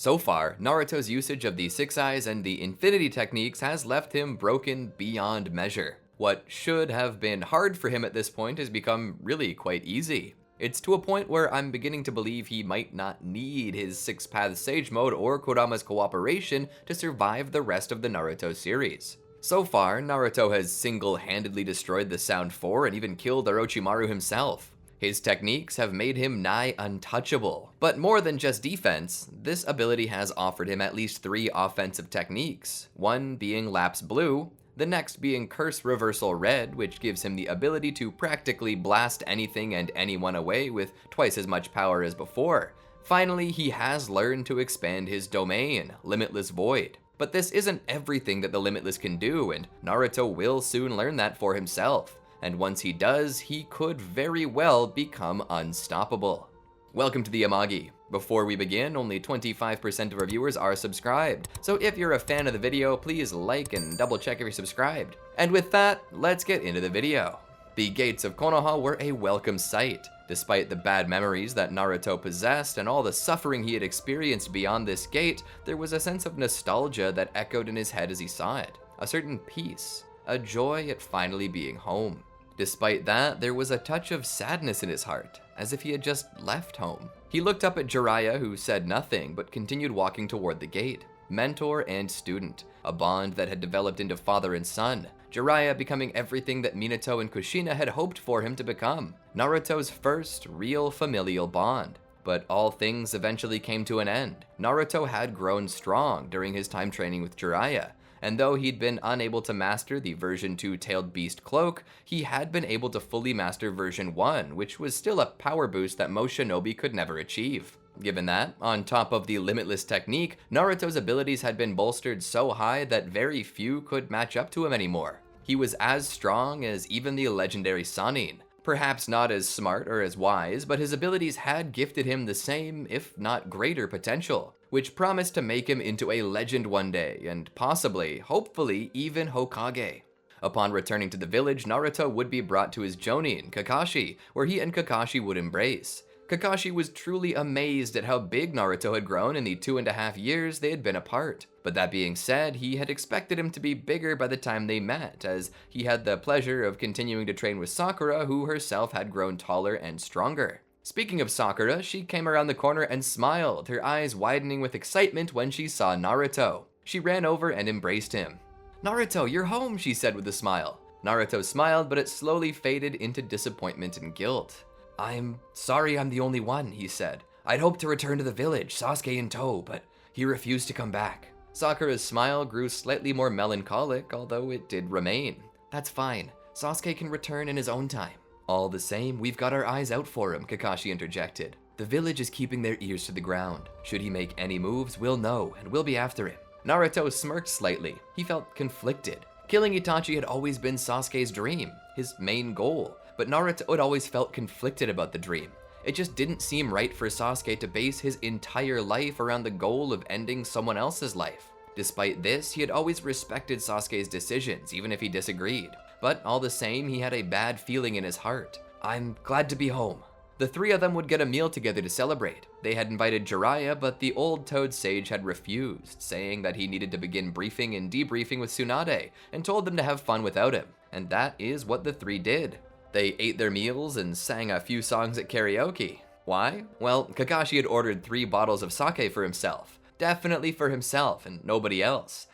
So far, Naruto's usage of the Six Eyes and the Infinity techniques has left him broken beyond measure. What should have been hard for him at this point has become really quite easy. It's to a point where I'm beginning to believe he might not need his Six Paths Sage Mode or Kurama's cooperation to survive the rest of the Naruto series. So far, Naruto has single-handedly destroyed the Sound 4 and even killed Orochimaru himself. His techniques have made him nigh untouchable. But more than just defense, this ability has offered him at least 3 offensive techniques, one being Lapse Blue, the next being Curse Reversal Red, which gives him the ability to practically blast anything and anyone away with twice as much power as before. Finally, he has learned to expand his domain, Limitless Void. But this isn't everything that the Limitless can do, and Naruto will soon learn that for himself. And once he does, he could very well become unstoppable. Welcome to the Amagi. Before we begin, only 25% of our viewers are subscribed, so if you're a fan of the video, please like and double check if you're subscribed. And with that, let's get into the video. The gates of Konoha were a welcome sight. Despite the bad memories that Naruto possessed and all the suffering he had experienced beyond this gate, there was a sense of nostalgia that echoed in his head as he saw it. A certain peace, a joy at finally being home. Despite that, there was a touch of sadness in his heart, as if he had just left home. He looked up at Jiraiya, who said nothing, but continued walking toward the gate. Mentor and student, a bond that had developed into father and son. Jiraiya becoming everything that Minato and Kushina had hoped for him to become. Naruto's first real familial bond. But all things eventually came to an end. Naruto had grown strong during his time training with Jiraiya, and though he'd been unable to master the version 2 Tailed Beast Cloak, he had been able to fully master version 1, which was still a power boost that most shinobi could never achieve. Given that, on top of the Limitless technique, Naruto's abilities had been bolstered so high that very few could match up to him anymore. He was as strong as even the legendary Sannin. Perhaps not as smart or as wise, but his abilities had gifted him the same, if not greater potential, which promised to make him into a legend one day, and possibly, hopefully, even Hokage. Upon returning to the village, Naruto would be brought to his jonin, Kakashi, where he and Kakashi would embrace. Kakashi was truly amazed at how big Naruto had grown in the 2.5 years they had been apart. But that being said, he had expected him to be bigger by the time they met, as he had the pleasure of continuing to train with Sakura, who herself had grown taller and stronger. Speaking of Sakura, she came around the corner and smiled, her eyes widening with excitement when she saw Naruto. She ran over and embraced him. "Naruto, you're home," she said with a smile. Naruto smiled, but it slowly faded into disappointment and guilt. "I'm sorry I'm the only one," he said. "I'd hoped to return to the village, Sasuke in tow, but he refused to come back." Sakura's smile grew slightly more melancholic, although it did remain. "That's fine. Sasuke can return in his own time." "All the same, we've got our eyes out for him," Kakashi interjected. "The village is keeping their ears to the ground. Should he make any moves, we'll know, and we'll be after him." Naruto smirked slightly. He felt conflicted. Killing Itachi had always been Sasuke's dream, his main goal. But Naruto had always felt conflicted about the dream. It just didn't seem right for Sasuke to base his entire life around the goal of ending someone else's life. Despite this, he had always respected Sasuke's decisions, even if he disagreed. But all the same, he had a bad feeling in his heart. "I'm glad to be home." The 3 of them would get a meal together to celebrate. They had invited Jiraiya, but the old Toad Sage had refused, saying that he needed to begin briefing and debriefing with Tsunade, and told them to have fun without him. And that is what the 3 did. They ate their meals and sang a few songs at karaoke. Why? Well, Kakashi had ordered 3 bottles of sake for himself. Definitely for himself and nobody else.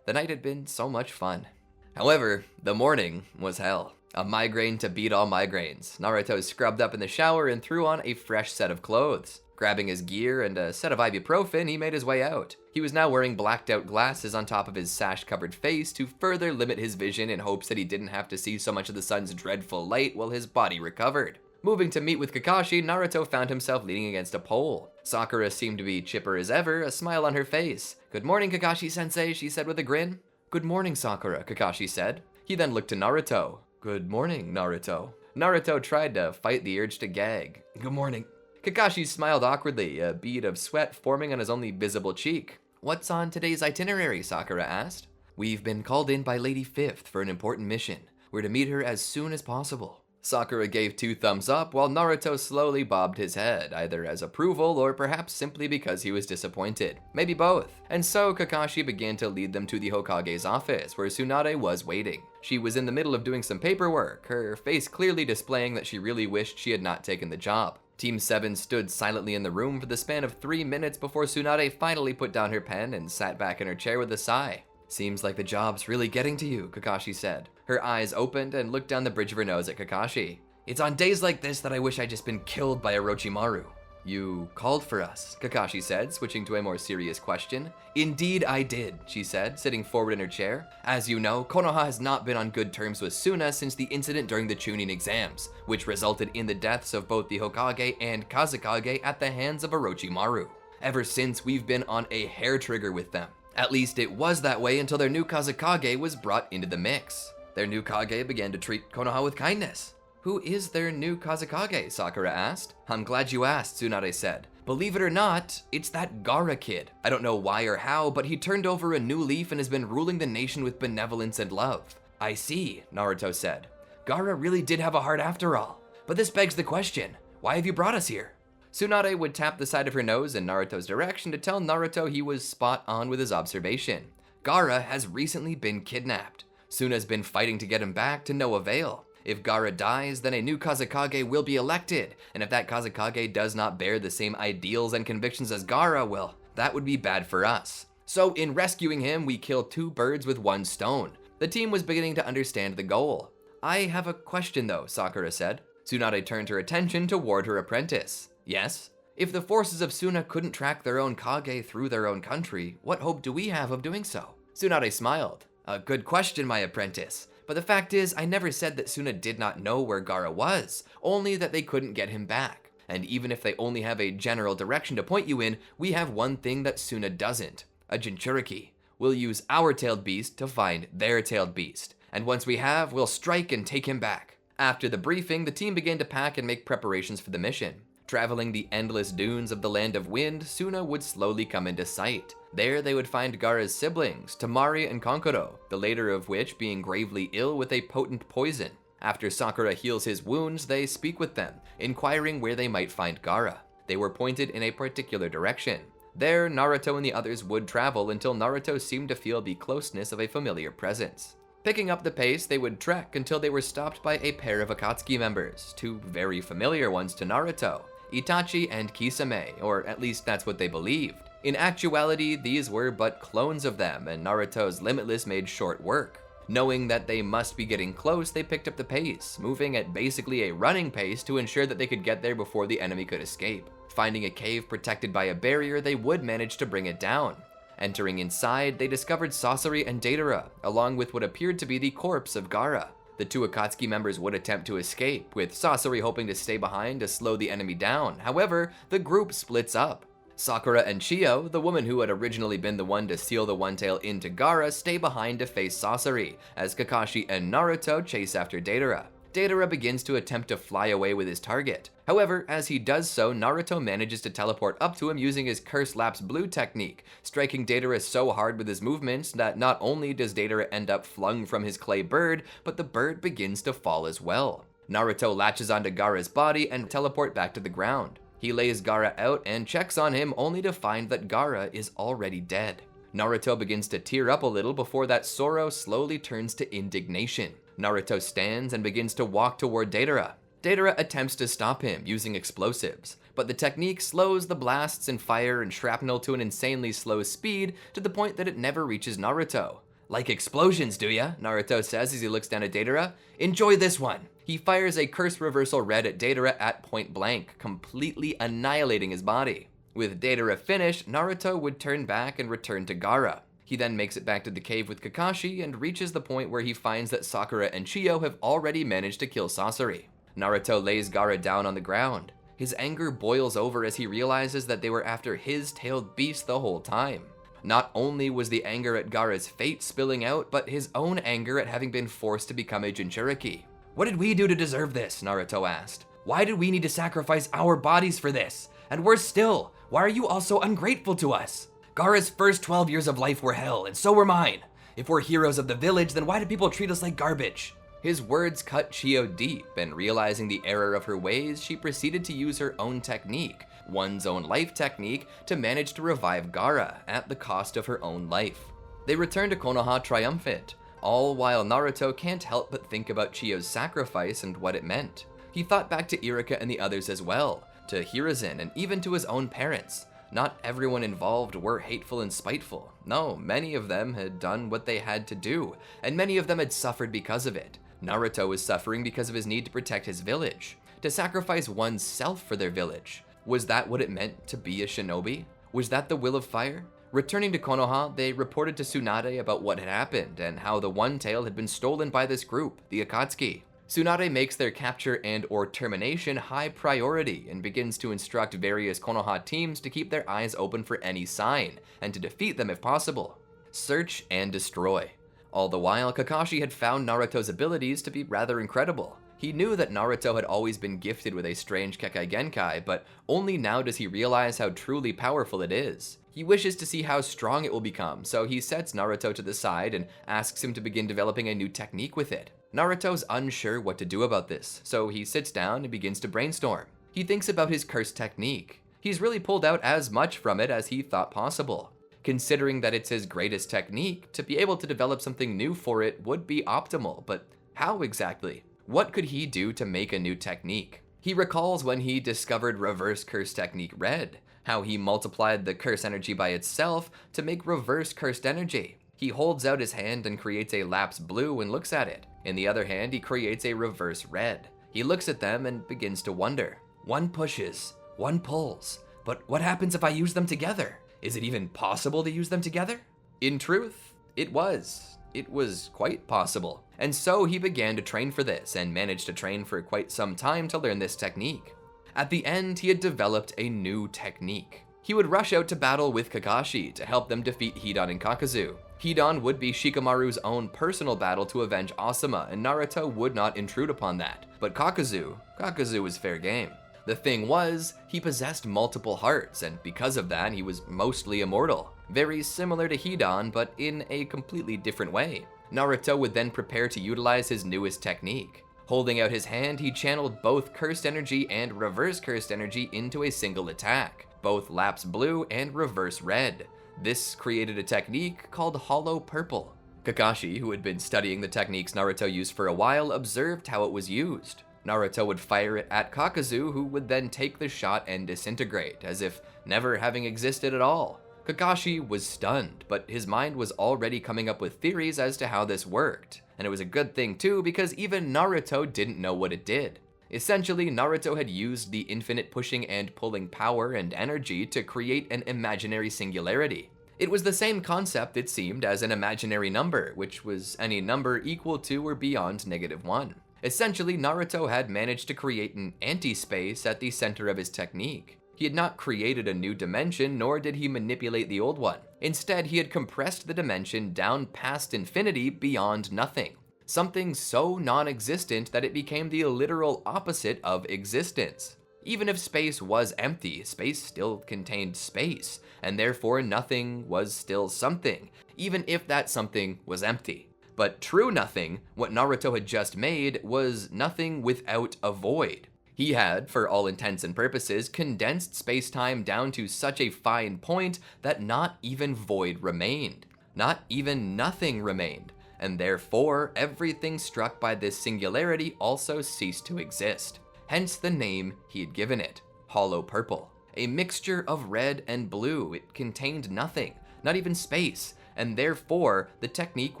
The night had been so much fun. However, the morning was hell. A migraine to beat all migraines. Naruto scrubbed up in the shower and threw on a fresh set of clothes. Grabbing his gear and a set of ibuprofen, he made his way out. He was now wearing blacked out glasses on top of his sash-covered face to further limit his vision in hopes that he didn't have to see so much of the sun's dreadful light while his body recovered. Moving to meet with Kakashi, Naruto found himself leaning against a pole. Sakura seemed to be chipper as ever, a smile on her face. "Good morning, Kakashi-sensei," she said with a grin. "Good morning, Sakura," Kakashi said. He then looked to Naruto. "Good morning, Naruto." Naruto tried to fight the urge to gag. "Good morning." Kakashi smiled awkwardly, a bead of sweat forming on his only visible cheek. "What's on today's itinerary?" Sakura asked. "We've been called in by Lady Fifth for an important mission. We're to meet her as soon as possible." Sakura gave 2 thumbs up while Naruto slowly bobbed his head, either as approval or perhaps simply because he was disappointed. Maybe both. And so Kakashi began to lead them to the Hokage's office, where Tsunade was waiting. She was in the middle of doing some paperwork, her face clearly displaying that she really wished she had not taken the job. Team 7 stood silently in the room for the span of 3 minutes before Tsunade finally put down her pen and sat back in her chair with a sigh. "Seems like the job's really getting to you," Kakashi said. Her eyes opened and looked down the bridge of her nose at Kakashi. "It's on days like this that I wish I'd just been killed by Orochimaru." "You called for us," Kakashi said, switching to a more serious question. "Indeed I did," she said, sitting forward in her chair. "As you know, Konoha has not been on good terms with Suna since the incident during the Chunin exams, which resulted in the deaths of both the Hokage and Kazekage at the hands of Orochimaru. Ever since, we've been on a hair trigger with them. At least it was that way until their new Kazekage was brought into the mix. Their new Kage began to treat Konoha with kindness." "Who is their new Kazekage?" Sakura asked. "I'm glad you asked," Tsunade said. "Believe it or not, it's that Gaara kid. I don't know why or how, but he turned over a new leaf and has been ruling the nation with benevolence and love." "I see," Naruto said. "Gaara really did have a heart after all. But this begs the question, why have you brought us here?" Tsunade would tap the side of her nose in Naruto's direction to tell Naruto he was spot on with his observation. "Gaara has recently been kidnapped. Suna's been fighting to get him back to no avail. If Gaara dies, then a new Kazekage will be elected, and if that Kazekage does not bear the same ideals and convictions as Gaara, well, that would be bad for us. So in rescuing him, we killed 2 birds with 1 stone. The team was beginning to understand the goal. "I have a question though," Sakura said. Tsunade turned her attention toward her apprentice. "Yes? If the forces of Suna couldn't track their own Kage through their own country, what hope do we have of doing so?" Tsunade smiled. "A good question, my apprentice. But the fact is, I never said that Suna did not know where Gaara was, only that they couldn't get him back. And even if they only have a general direction to point you in, we have one thing that Suna doesn't, a Jinchuriki. We'll use our tailed beast to find their tailed beast. And once we have, we'll strike and take him back." After the briefing, the team began to pack and make preparations for the mission. Traveling the endless dunes of the Land of Wind, Suna would slowly come into sight. There they would find Gaara's siblings, Temari and Kankuro, the later of which being gravely ill with a potent poison. After Sakura heals his wounds, they speak with them, inquiring where they might find Gaara. They were pointed in a particular direction. There, Naruto and the others would travel until Naruto seemed to feel the closeness of a familiar presence. Picking up the pace, they would trek until they were stopped by a pair of Akatsuki members, 2 very familiar ones to Naruto, Itachi and Kisame, or at least that's what they believed. In actuality, these were but clones of them, and Naruto's Limitless made short work. Knowing that they must be getting close, they picked up the pace, moving at basically a running pace to ensure that they could get there before the enemy could escape. Finding a cave protected by a barrier, they would manage to bring it down. Entering inside, they discovered Sasori and Deidara, along with what appeared to be the corpse of Gaara. The 2 Akatsuki members would attempt to escape, with Sasori hoping to stay behind to slow the enemy down. However, the group splits up. Sakura and Chiyo, the woman who had originally been the one to seal the One Tail into Gaara, stay behind to face Sasori, as Kakashi and Naruto chase after Deidara. Deidara begins to attempt to fly away with his target. However, as he does so, Naruto manages to teleport up to him using his Curse Lapse Blue technique, striking Deidara so hard with his movements that not only does Deidara end up flung from his clay bird, but the bird begins to fall as well. Naruto latches onto Gaara's body and teleport back to the ground. He lays Gaara out and checks on him only to find that Gaara is already dead. Naruto begins to tear up a little before that sorrow slowly turns to indignation. Naruto stands and begins to walk toward Deidara. Deidara attempts to stop him using explosives, but the technique slows the blasts and fire and shrapnel to an insanely slow speed to the point that it never reaches Naruto. "Like explosions, do ya?" Naruto says as he looks down at Deidara. "Enjoy this one." He fires a curse reversal red at Deidara at point blank, completely annihilating his body. With Deidara finished, Naruto would turn back and return to Gaara. He then makes it back to the cave with Kakashi and reaches the point where he finds that Sakura and Chiyo have already managed to kill Sasori. Naruto lays Gaara down on the ground. His anger boils over as he realizes that they were after his tailed beast the whole time. Not only was the anger at Gaara's fate spilling out, but his own anger at having been forced to become a Jinchuriki. "What did we do to deserve this?" Naruto asked. "Why did we need to sacrifice our bodies for this? And worse still, why are you all so ungrateful to us? Gaara's first 12 years of life were hell, and so were mine. If we're heroes of the village, then why do people treat us like garbage?" His words cut Chiyo deep, and realizing the error of her ways, she proceeded to use her own technique, one's own life technique, to manage to revive Gaara at the cost of her own life. They return to Konoha triumphant, all while Naruto can't help but think about Chiyo's sacrifice and what it meant. He thought back to Iruka and the others as well, to Hiruzen and even to his own parents. Not everyone involved were hateful and spiteful. No, many of them had done what they had to do, and many of them had suffered because of it. Naruto was suffering because of his need to protect his village, to sacrifice one's self for their village. Was that what it meant to be a shinobi? Was that the will of fire? Returning to Konoha, they reported to Tsunade about what had happened and how the One Tail had been stolen by this group, the Akatsuki. Tsunade makes their capture and/or termination high priority and begins to instruct various Konoha teams to keep their eyes open for any sign, and to defeat them if possible. Search and destroy. All the while, Kakashi had found Naruto's abilities to be rather incredible. He knew that Naruto had always been gifted with a strange Kekkei Genkai, but only now does he realize how truly powerful it is. He wishes to see how strong it will become, so he sets Naruto to the side and asks him to begin developing a new technique with it. Naruto's unsure what to do about this, so he sits down and begins to brainstorm. He thinks about his curse technique. He's really pulled out as much from it as he thought possible. Considering that it's his greatest technique, to be able to develop something new for it would be optimal, but how exactly? What could he do to make a new technique? He recalls when he discovered Reverse Curse Technique Red, how he multiplied the curse energy by itself to make reverse cursed energy. He holds out his hand and creates a lapse blue and looks at it. In the other hand, he creates a reverse red. He looks at them and begins to wonder. One pushes, one pulls, but what happens if I use them together? Is it even possible to use them together? In truth, it was. It was quite possible. And so he began to train for this and managed to train for quite some time to learn this technique. At the end, he had developed a new technique. He would rush out to battle with Kakashi to help them defeat Hidan and Kakuzu. Hidan would be Shikamaru's own personal battle to avenge Asuma, and Naruto would not intrude upon that. But Kakuzu was fair game. The thing was, he possessed multiple hearts, and because of that, he was mostly immortal. Very similar to Hidan, but in a completely different way. Naruto would then prepare to utilize his newest technique. Holding out his hand, he channeled both cursed energy and reverse cursed energy into a single attack, both lapse blue and reverse red. This created a technique called Hollow Purple. Kakashi, who had been studying the techniques Naruto used for a while, observed how it was used. Naruto would fire it at Kakuzu, who would then take the shot and disintegrate, as if never having existed at all. Kakashi was stunned, but his mind was already coming up with theories as to how this worked. And it was a good thing too, because even Naruto didn't know what it did. Essentially, Naruto had used the infinite pushing and pulling power and energy to create an imaginary singularity. It was the same concept, it seemed, as an imaginary number, which was any number equal to or beyond -1. Essentially, Naruto had managed to create an anti-space at the center of his technique. He had not created a new dimension, nor did he manipulate the old one. Instead, he had compressed the dimension down past infinity beyond nothing. Something so non-existent that it became the literal opposite of existence. Even if space was empty, space still contained space, and therefore nothing was still something, even if that something was empty. But true nothing, what Naruto had just made, was nothing without a void. He had, for all intents and purposes, condensed space-time down to such a fine point that not even void remained. Not even nothing remained. And therefore, everything struck by this singularity also ceased to exist. Hence the name he had given it, Hollow Purple. A mixture of red and blue, it contained nothing, not even space, and therefore the technique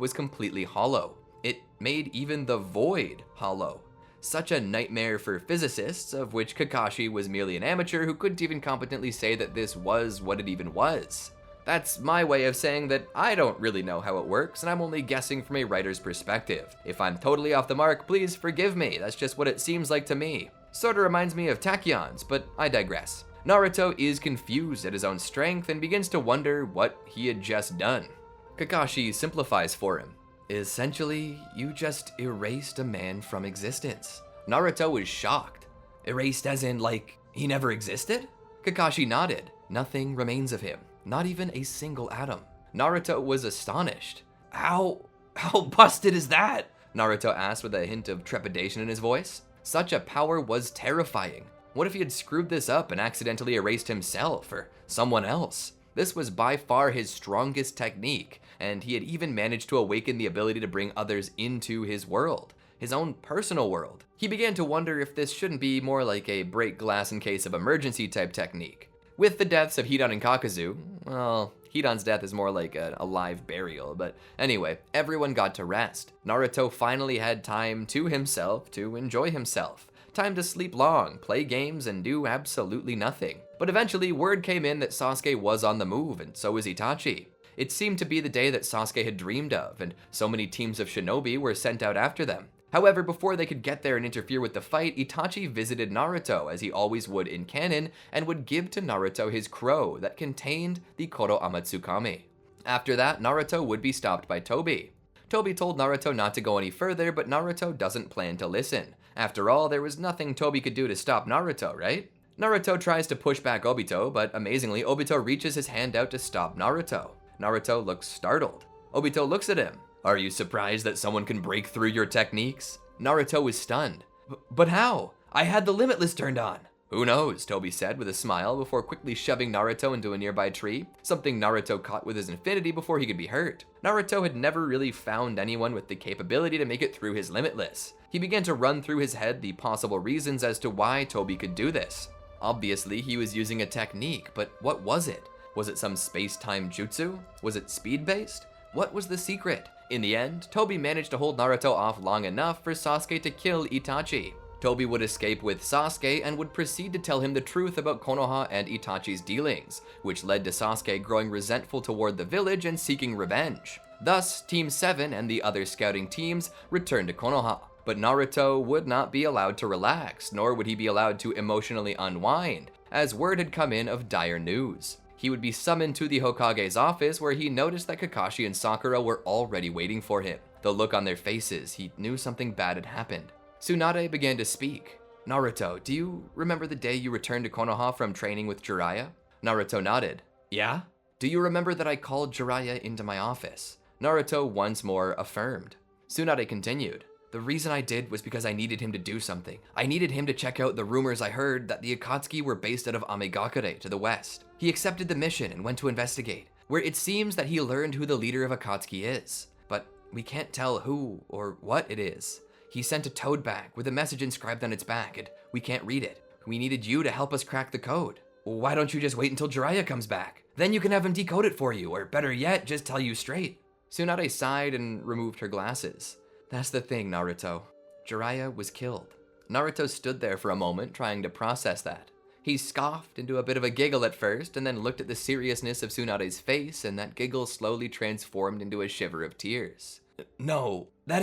was completely hollow. It made even the void hollow. Such a nightmare for physicists, of which Kakashi was merely an amateur who couldn't even competently say that this was what it even was. That's my way of saying that I don't really know how it works, and I'm only guessing from a writer's perspective. If I'm totally off the mark, please forgive me, that's just what it seems like to me. Sorta reminds me of tachyons, but I digress. Naruto is confused at his own strength and begins to wonder what he had just done. Kakashi simplifies for him. Essentially, you just erased a man from existence. Naruto was shocked. Erased as in, like, he never existed? Kakashi nodded. Nothing remains of him. Not even a single atom. Naruto was astonished. How busted is that? Naruto asked with a hint of trepidation in his voice. Such a power was terrifying. What if he had screwed this up and accidentally erased himself or someone else? This was by far his strongest technique, and he had even managed to awaken the ability to bring others into his world, his own personal world. He began to wonder if this shouldn't be more like a break glass in case of emergency type technique. With the deaths of Hidan and Kakuzu, well, Hidan's death is more like a live burial, but anyway, everyone got to rest. Naruto finally had time to himself to enjoy himself. Time to sleep long, play games, and do absolutely nothing. But eventually, word came in that Sasuke was on the move, and so was Itachi. It seemed to be the day that Sasuke had dreamed of, and so many teams of shinobi were sent out after them. However, before they could get there and interfere with the fight, Itachi visited Naruto, as he always would in canon, and would give to Naruto his crow that contained the Koro Amatsukami. After that, Naruto would be stopped by Tobi. Tobi told Naruto not to go any further, but Naruto doesn't plan to listen. After all, there was nothing Tobi could do to stop Naruto, right? Naruto tries to push back Obito, but amazingly, Obito reaches his hand out to stop Naruto. Naruto looks startled. Obito looks at him. Are you surprised that someone can break through your techniques? Naruto is stunned. But how? I had the Limitless turned on. Who knows, Tobi said with a smile before quickly shoving Naruto into a nearby tree, something Naruto caught with his infinity before he could be hurt. Naruto had never really found anyone with the capability to make it through his Limitless. He began to run through his head the possible reasons as to why Tobi could do this. Obviously, he was using a technique, but what was it? Was it some space-time jutsu? Was it speed-based? What was the secret? In the end, Tobi managed to hold Naruto off long enough for Sasuke to kill Itachi. Tobi would escape with Sasuke and would proceed to tell him the truth about Konoha and Itachi's dealings, which led to Sasuke growing resentful toward the village and seeking revenge. Thus, Team 7 and the other scouting teams returned to Konoha. But Naruto would not be allowed to relax, nor would he be allowed to emotionally unwind, as word had come in of dire news. He would be summoned to the Hokage's office, where he noticed that Kakashi and Sakura were already waiting for him. The look on their faces, he knew something bad had happened. Tsunade began to speak. Naruto, do you remember the day you returned to Konoha from training with Jiraiya? Naruto nodded. Yeah? Do you remember that I called Jiraiya into my office? Naruto once more affirmed. Tsunade continued. The reason I did was because I needed him to do something. I needed him to check out the rumors I heard that the Akatsuki were based out of Amagi to the west. He accepted the mission and went to investigate, where it seems that he learned who the leader of Akatsuki is. But we can't tell who or what it is. He sent a toad bag with a message inscribed on its back, and we can't read it. We needed you to help us crack the code. Why don't you just wait until Jiraiya comes back? Then you can have him decode it for you, or better yet, just tell you straight. Tsunade sighed and removed her glasses. That's the thing, Naruto. Jiraiya was killed. Naruto stood there for a moment, trying to process that. He scoffed into a bit of a giggle at first, and then looked at the seriousness of Tsunade's face, and that giggle slowly transformed into a shiver of tears. No, that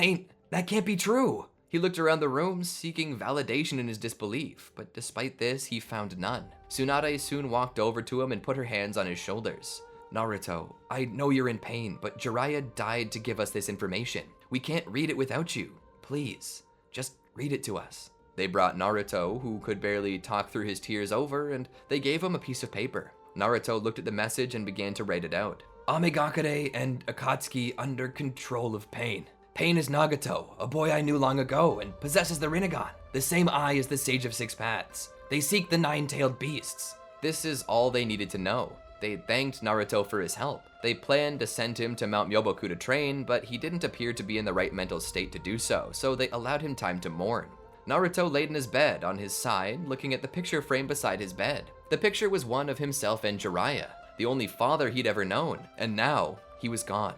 can't be true. He looked around the room, seeking validation in his disbelief, but despite this, he found none. Tsunade soon walked over to him and put her hands on his shoulders. Naruto, I know you're in pain, but Jiraiya died to give us this information. We can't read it without you. Please, just read it to us. They brought Naruto, who could barely talk through his tears, over, and they gave him a piece of paper. Naruto looked at the message and began to write it out. Amigakure and Akatsuki under control of Pain. Pain is Nagato, a boy I knew long ago, and possesses the Rinnegan, the same eye as the Sage of Six Paths. They seek the nine-tailed beasts. This is all they needed to know. They thanked Naruto for his help. They planned to send him to Mount Myoboku to train, but he didn't appear to be in the right mental state to do so, so they allowed him time to mourn. Naruto laid in his bed on his side, looking at the picture frame beside his bed. The picture was one of himself and Jiraiya, the only father he'd ever known, and now he was gone.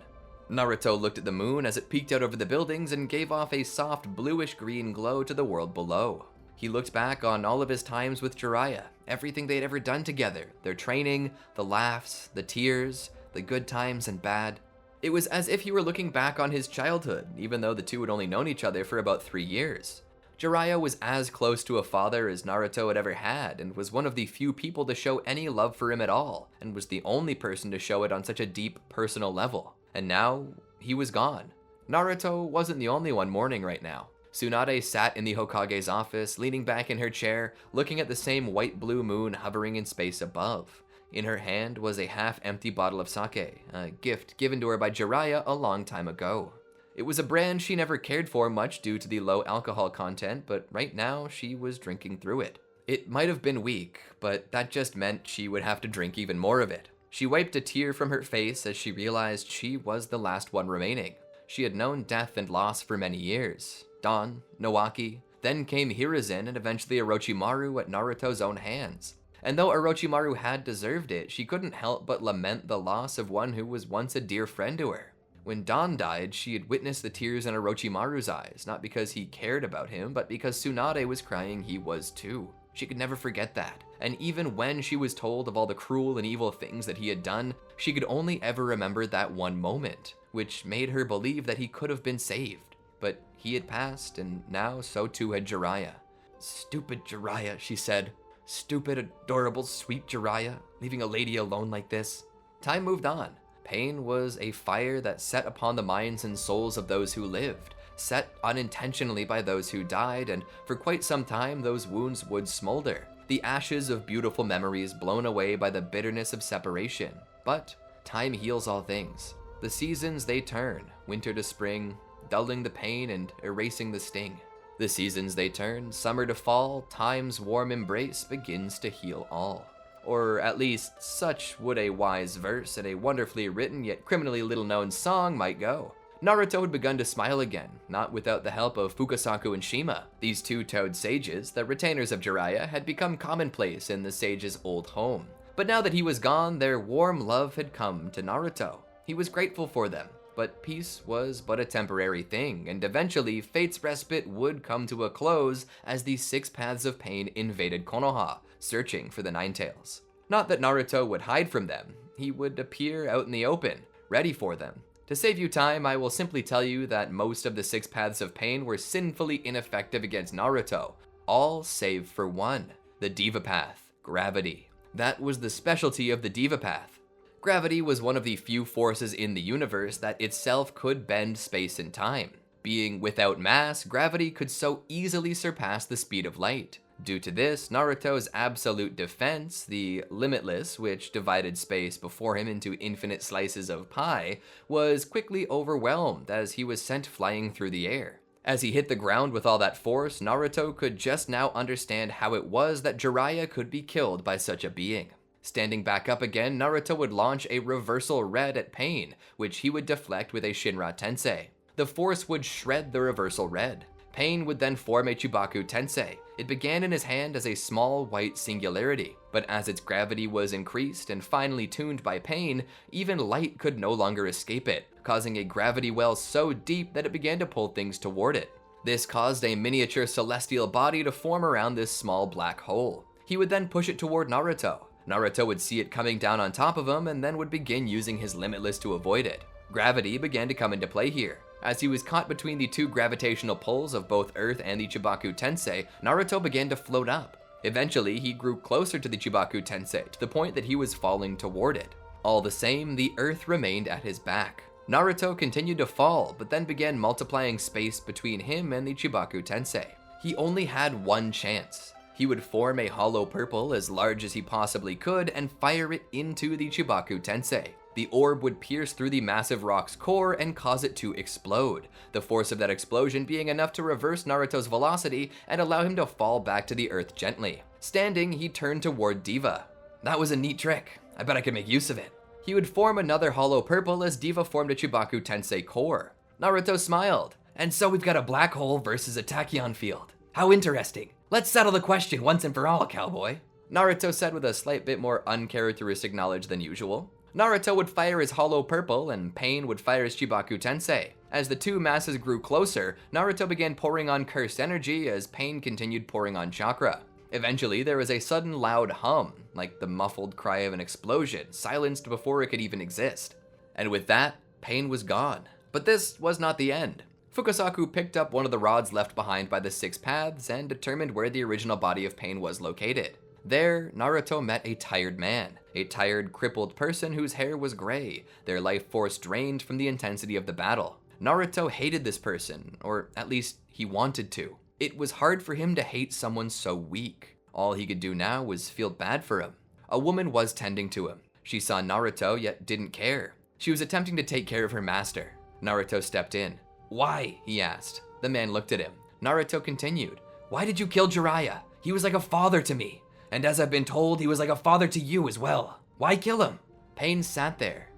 Naruto looked at the moon as it peeked out over the buildings and gave off a soft bluish-green glow to the world below. He looked back on all of his times with Jiraiya, everything they'd ever done together, their training, the laughs, the tears, the good times and bad. It was as if he were looking back on his childhood, even though the two had only known each other for about 3 years. Jiraiya was as close to a father as Naruto had ever had, and was one of the few people to show any love for him at all, and was the only person to show it on such a deep, personal level. And now, he was gone. Naruto wasn't the only one mourning right now. Tsunade sat in the Hokage's office, leaning back in her chair, looking at the same white-blue moon hovering in space above. In her hand was a half-empty bottle of sake, a gift given to her by Jiraiya a long time ago. It was a brand she never cared for much due to the low alcohol content, but right now she was drinking through it. It might have been weak, but that just meant she would have to drink even more of it. She wiped a tear from her face as she realized she was the last one remaining. She had known death and loss for many years. Dawn, Nowaki, then came Hiruzen, and eventually Orochimaru at Naruto's own hands. And though Orochimaru had deserved it, she couldn't help but lament the loss of one who was once a dear friend to her. When Dawn died, she had witnessed the tears in Orochimaru's eyes, not because he cared about him, but because Tsunade was crying, he was too. She could never forget that. And even when she was told of all the cruel and evil things that he had done, she could only ever remember that one moment, which made her believe that he could have been saved. But he had passed, and now so too had Jiraiya. "Stupid Jiraiya," she said. "Stupid, adorable, sweet Jiraiya, leaving a lady alone like this." Time moved on. Pain was a fire that set upon the minds and souls of those who lived, set unintentionally by those who died, and for quite some time those wounds would smolder, the ashes of beautiful memories blown away by the bitterness of separation. But time heals all things. The seasons they turn, winter to spring, dulling the pain and erasing the sting. The seasons they turn, summer to fall, time's warm embrace begins to heal all. Or at least such would a wise verse in a wonderfully written yet criminally little known song might go. Naruto had begun to smile again, not without the help of Fukasaku and Shima. These two-toed sages, the retainers of Jiraiya, had become commonplace in the sage's old home. But now that he was gone, their warm love had come to Naruto. He was grateful for them. But peace was but a temporary thing, and eventually fate's respite would come to a close as the six paths of pain invaded Konoha, searching for the Nine Tails. Not that Naruto would hide from them, he would appear out in the open, ready for them. To save you time, I will simply tell you that most of the six paths of pain were sinfully ineffective against Naruto, all save for one, the Diva Path, gravity. That was the specialty of the Diva Path. Gravity was one of the few forces in the universe that itself could bend space and time. Being without mass, gravity could so easily surpass the speed of light. Due to this, Naruto's absolute defense, the Limitless, which divided space before him into infinite slices of pie, was quickly overwhelmed as he was sent flying through the air. As he hit the ground with all that force, Naruto could just now understand how it was that Jiraiya could be killed by such a being. Standing back up again, Naruto would launch a reversal red at Pain, which he would deflect with a Shinra Tensei. The force would shred the reversal red. Pain would then form a Chibaku Tensei. It began in his hand as a small white singularity, but as its gravity was increased and finally tuned by Pain, even light could no longer escape it, causing a gravity well so deep that it began to pull things toward it. This caused a miniature celestial body to form around this small black hole. He would then push it toward Naruto. Naruto would see it coming down on top of him and then would begin using his Limitless to avoid it. Gravity began to come into play here. As he was caught between the two gravitational pulls of both Earth and the Chibaku Tensei, Naruto began to float up. Eventually, he grew closer to the Chibaku Tensei to the point that he was falling toward it. All the same, the Earth remained at his back. Naruto continued to fall, but then began multiplying space between him and the Chibaku Tensei. He only had one chance. He would form a hollow purple as large as he possibly could and fire it into the Chibaku Tensei. The orb would pierce through the massive rock's core and cause it to explode, the force of that explosion being enough to reverse Naruto's velocity and allow him to fall back to the earth gently. Standing, he turned toward Diva. That was a neat trick. I bet I could make use of it. He would form another hollow purple as Diva formed a Chibaku Tensei core. Naruto smiled. And so we've got a black hole versus a tachyon field. How interesting. Let's settle the question once and for all, cowboy. Naruto said with a slight bit more uncharacteristic knowledge than usual. Naruto would fire his hollow purple and Pain would fire his Chibaku Tensei. As the two masses grew closer, Naruto began pouring on cursed energy as Pain continued pouring on chakra. Eventually, there was a sudden loud hum, like the muffled cry of an explosion, silenced before it could even exist. And with that, Pain was gone. But this was not the end. Fukasaku picked up one of the rods left behind by the six paths and determined where the original body of Pain was located. There, Naruto met a tired man, a tired, crippled person whose hair was gray, their life force drained from the intensity of the battle. Naruto hated this person, or at least he wanted to. It was hard for him to hate someone so weak. All he could do now was feel bad for him. A woman was tending to him. She saw Naruto yet didn't care. She was attempting to take care of her master. Naruto stepped in. Why? He asked. The man looked at him. Naruto continued. Why did you kill Jiraiya? He was like a father to me. And as I've been told, he was like a father to you as well. Why kill him? Pain sat there.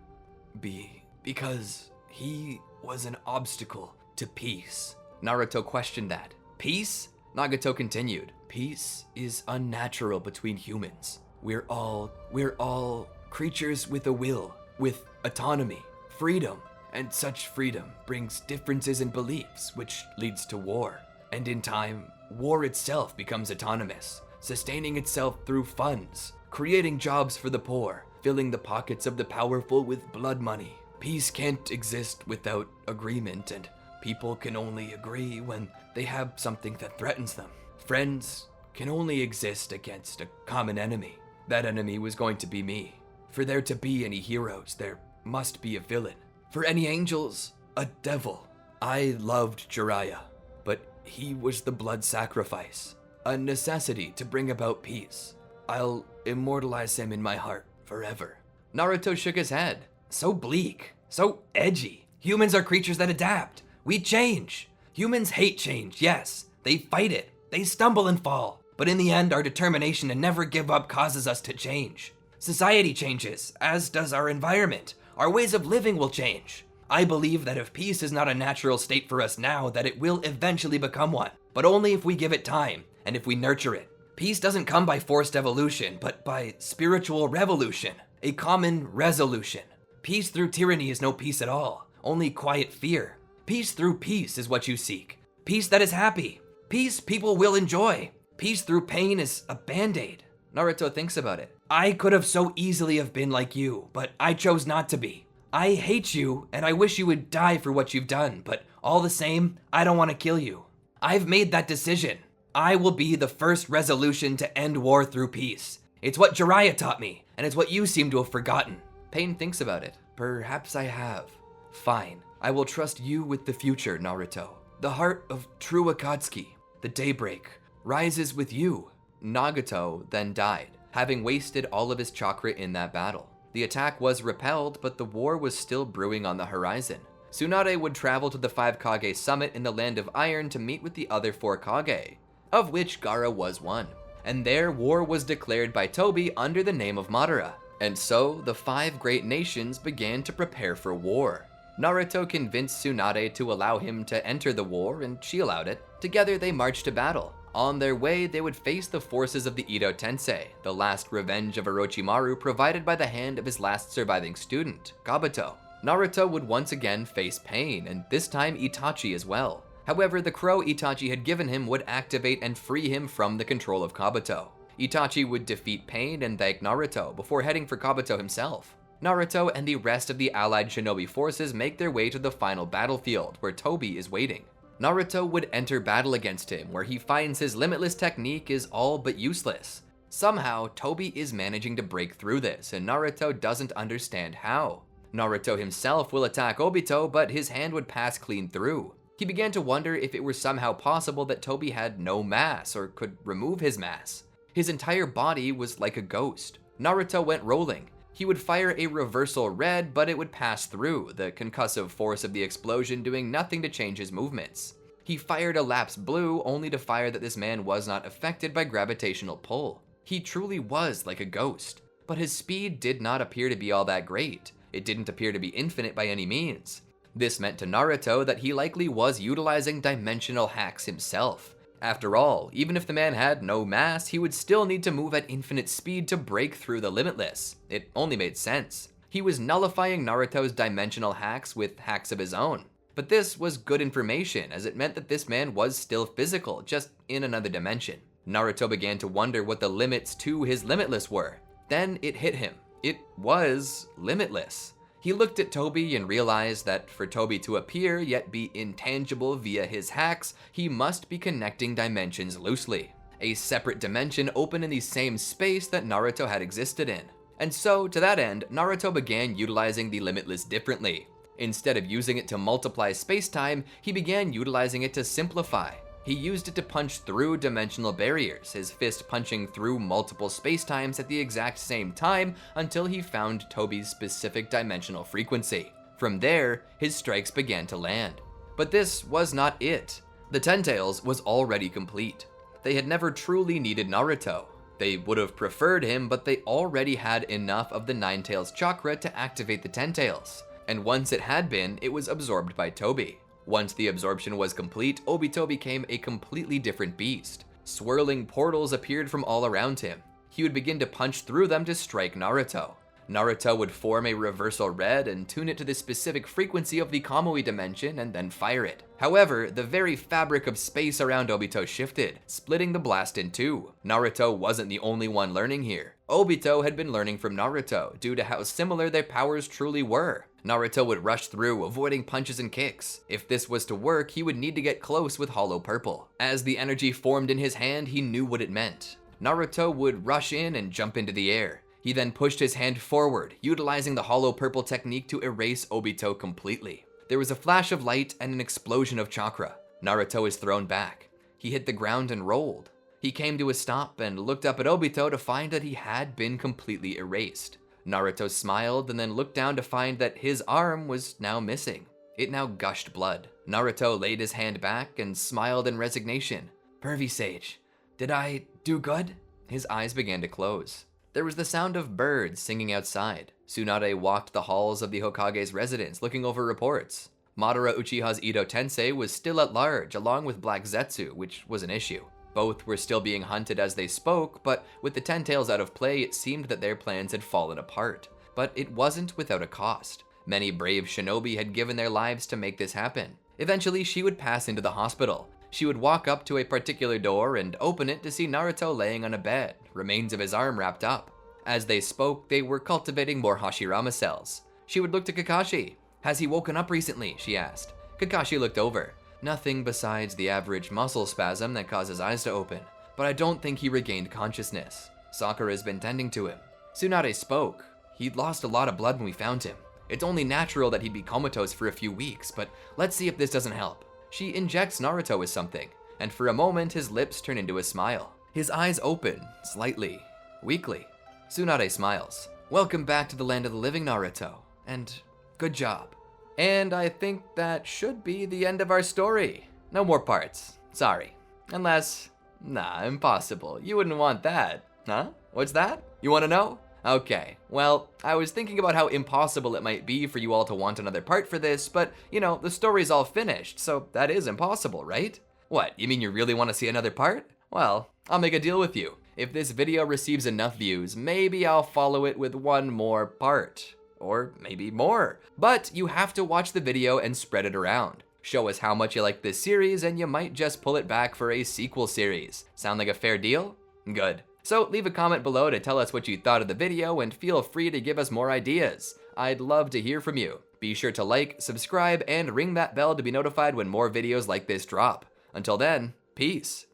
Because he was an obstacle to peace. Naruto questioned that. Peace? Nagato continued. Peace is unnatural between humans. We're all creatures with a will, with autonomy, freedom, and such freedom brings differences in beliefs, which leads to war. And in time, war itself becomes autonomous, sustaining itself through funds, creating jobs for the poor, filling the pockets of the powerful with blood money. Peace can't exist without agreement, and people can only agree when they have something that threatens them. Friends can only exist against a common enemy. That enemy was going to be me. For there to be any heroes, there must be a villain. For any angels, a devil. I loved Jiraiya, but he was the blood sacrifice, a necessity to bring about peace. I'll immortalize him in my heart forever. Naruto shook his head. So bleak, so edgy. Humans are creatures that adapt. We change. Humans hate change, yes. They fight it. They stumble and fall. But in the end, our determination to never give up causes us to change. Society changes, as does our environment. Our ways of living will change. I believe that if peace is not a natural state for us now, that it will eventually become one. But only if we give it time, and if we nurture it. Peace doesn't come by forced evolution, but by spiritual revolution. A common resolution. Peace through tyranny is no peace at all, only quiet fear. Peace through peace is what you seek. Peace that is happy. Peace people will enjoy. Peace through pain is a band-aid. Naruto thinks about it. I could have so easily have been like you, but I chose not to be. I hate you, and I wish you would die for what you've done, but all the same, I don't want to kill you. I've made that decision. I will be the first resolution to end war through peace. It's what Jiraiya taught me, and it's what you seem to have forgotten. Pain thinks about it. Perhaps I have. Fine. I will trust you with the future, Naruto. The heart of true Akatsuki, the daybreak, rises with you. Nagato then died, having wasted all of his chakra in that battle. The attack was repelled, but the war was still brewing on the horizon. Tsunade would travel to the 5 Kage summit in the Land of Iron to meet with the other 4 Kage, of which Gaara was one. And there, war was declared by Tobi under the name of Madara. And so, the 5 great nations began to prepare for war. Naruto convinced Tsunade to allow him to enter the war, and she allowed it. Together, they marched to battle. On their way, they would face the forces of the Edo Tensei, the last revenge of Orochimaru provided by the hand of his last surviving student, Kabuto. Naruto would once again face pain, and this time Itachi as well. However, the crow Itachi had given him would activate and free him from the control of Kabuto. Itachi would defeat Pain and thank Naruto before heading for Kabuto himself. Naruto and the rest of the allied shinobi forces make their way to the final battlefield, where Tobi is waiting. Naruto would enter battle against him, where he finds his limitless technique is all but useless. Somehow, Tobi is managing to break through this, and Naruto doesn't understand how. Naruto himself will attack Obito, but his hand would pass clean through. He began to wonder if it were somehow possible that Tobi had no mass, or could remove his mass. His entire body was like a ghost. Naruto went rolling. He would fire a reversal red, but it would pass through, the concussive force of the explosion doing nothing to change his movements. He fired a lapse blue, only to fire that this man was not affected by gravitational pull. He truly was like a ghost, but his speed did not appear to be all that great. It didn't appear to be infinite by any means. This meant to Naruto that he likely was utilizing dimensional hacks himself. After all, even if the man had no mass, he would still need to move at infinite speed to break through the limitless. It only made sense. He was nullifying Naruto's dimensional hacks with hacks of his own. But this was good information, as it meant that this man was still physical, just in another dimension. Naruto began to wonder what the limits to his limitless were. Then it hit him. It was limitless. He looked at Tobi and realized that for Tobi to appear yet be intangible via his hacks, he must be connecting dimensions loosely. A separate dimension open in the same space that Naruto had existed in. And so, to that end, Naruto began utilizing the limitless differently. Instead of using it to multiply space-time, he began utilizing it to simplify. He used it to punch through dimensional barriers, his fist punching through multiple spacetimes at the exact same time until he found Tobi's specific dimensional frequency. From there, his strikes began to land. But this was not it. The Ten Tails was already complete. They had never truly needed Naruto. They would have preferred him, but they already had enough of the Nine Tails chakra to activate the Ten Tails. And once it had been, it was absorbed by Tobi. Once the absorption was complete, Obito became a completely different beast. Swirling portals appeared from all around him. He would begin to punch through them to strike Naruto. Naruto would form a reversal red and tune it to the specific frequency of the Kamui dimension and then fire it. However, the very fabric of space around Obito shifted, splitting the blast in two. Naruto wasn't the only one learning here. Obito had been learning from Naruto due to how similar their powers truly were. Naruto would rush through, avoiding punches and kicks. If this was to work, he would need to get close with Hollow Purple. As the energy formed in his hand, he knew what it meant. Naruto would rush in and jump into the air. He then pushed his hand forward, utilizing the Hollow Purple technique to erase Obito completely. There was a flash of light and an explosion of chakra. Naruto is thrown back. He hit the ground and rolled. He came to a stop and looked up at Obito to find that he had been completely erased. Naruto smiled and then looked down to find that his arm was now missing. It now gushed blood. Naruto laid his hand back and smiled in resignation. "Pervy Sage, did I do good?" His eyes began to close. There was the sound of birds singing outside. Tsunade walked the halls of the Hokage's residence, looking over reports. Madara Uchiha's Ito Tensei was still at large, along with Black Zetsu, which was an issue. Both were still being hunted as they spoke, but with the Ten Tails out of play, it seemed that their plans had fallen apart. But it wasn't without a cost. Many brave shinobi had given their lives to make this happen. Eventually, she would pass into the hospital. She would walk up to a particular door and open it to see Naruto laying on a bed, remains of his arm wrapped up. As they spoke, they were cultivating more Hashirama cells. She would look to Kakashi. "Has he woken up recently?" she asked. Kakashi looked over. "Nothing besides the average muscle spasm that caused his eyes to open, but I don't think he regained consciousness. Sakura's been tending to him." Tsunade spoke. "He'd lost a lot of blood when we found him. It's only natural that he'd be comatose for a few weeks, but let's see if this doesn't help." She injects Naruto with something, and for a moment his lips turn into a smile. His eyes open, slightly, weakly. Tsunade smiles. "Welcome back to the land of the living, Naruto, and good job." And I think that should be the end of our story. No more parts. Sorry. Unless... Nah, impossible. You wouldn't want that. Huh? What's that? You want to know? Okay, well, I was thinking about how impossible it might be for you all to want another part for this, but, you know, the story's all finished, so that is impossible, right? What, you mean you really want to see another part? Well, I'll make a deal with you. If this video receives enough views, maybe I'll follow it with one more part. Or maybe more. But you have to watch the video and spread it around. Show us how much you like this series and you might just pull it back for a sequel series. Sound like a fair deal? Good. So leave a comment below to tell us what you thought of the video and feel free to give us more ideas. I'd love to hear from you. Be sure to like, subscribe, and ring that bell to be notified when more videos like this drop. Until then, peace.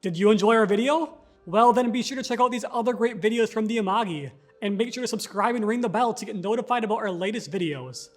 Did you enjoy our video? Well, then be sure to check out these other great videos from the Amagi. And make sure to subscribe and ring the bell to get notified about our latest videos.